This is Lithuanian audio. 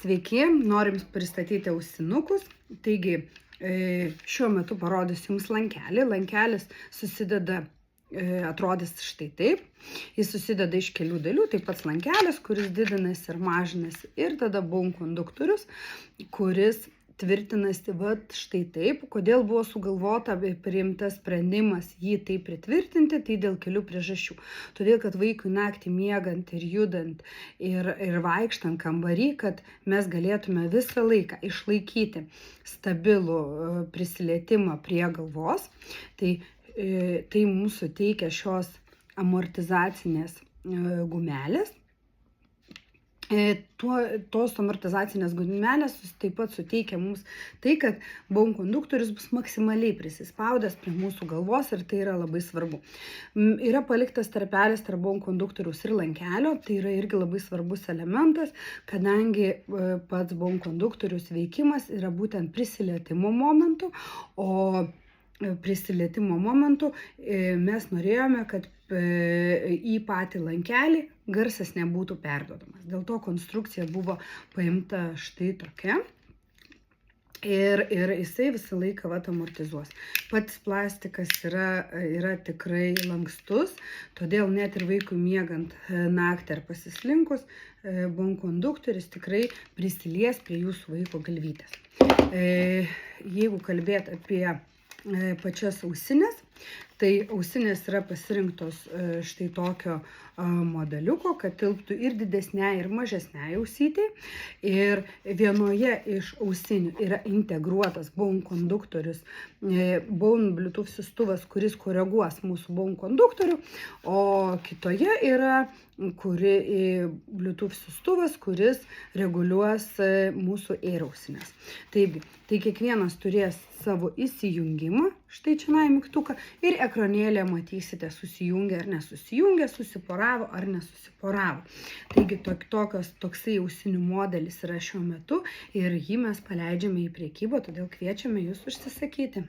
Sveiki, norim pristatyti ausinukus. Taigi, šiuo metu parodysiu jums lankelį. Lankelis susideda, atrodys štai taip. Jis susideda iš kelių dalių. Tai pats lankelis, kuris didinasi ir mažinasi. Ir tada bone konduktorius, kuris tvirtinasi štai taip. Kodėl buvo sugalvota priimtas sprendimas jį taip pritvirtinti, tai dėl kelių priežasčių. Todėl, kad vaikui naktį miegant ir judant ir vaikštant kambarį, kad mes galėtume visą laiką išlaikyti stabilų prisilietimą prie galvos. Tai mums suteikia šios amortizacinės gumelės. Tos amortizacinės gumelės taip pat suteikia mums tai, kad bone konduktorius bus maksimaliai prisispaudęs prie mūsų galvos ir tai yra labai svarbu. Yra paliktas tarpelis tarp bone konduktoriaus ir lankelio, tai yra irgi labai svarbus elementas, kadangi pats bone konduktoriaus veikimas yra būtent prisilietimo momentu, o prisilietimo momentu mes norėjome, kad į patį lankelį garsas nebūtų perduodamas. Dėl to konstrukcija buvo paimta štai tokia ir jisai visą laiką amortizuos. Pats plastikas yra tikrai lankstus, todėl net ir vaikui miegant naktį ar pasislinkus, bone konduktorius tikrai prisilies prie jūsų vaiko galvytės. Jeigu kalbėt apie pačias ausinės, tai ausinės yra pasirinktos štai tokio modeliuko, kad tilptų ir didesniai, ir mažesniai ausytei. Ir vienoje iš ausinių yra integruotas bone konduktorius, bone Bluetooth siųstuvas, kuris koreguos mūsų bone konduktorių, o kitoje yra Bluetooth siųstuvas, kuris reguliuos mūsų ausines. Tai kiekvienas turės savo įsijungimą, štai čia mygtuką, ir ekranėlė matysite susijungę ar nesusijungę, susiporavo ar nesusiporavo. Taigi toksai ausinių modelis yra šiuo metu ir jį mes paleidžiame į prekybą, todėl kviečiame jūs užsisakyti.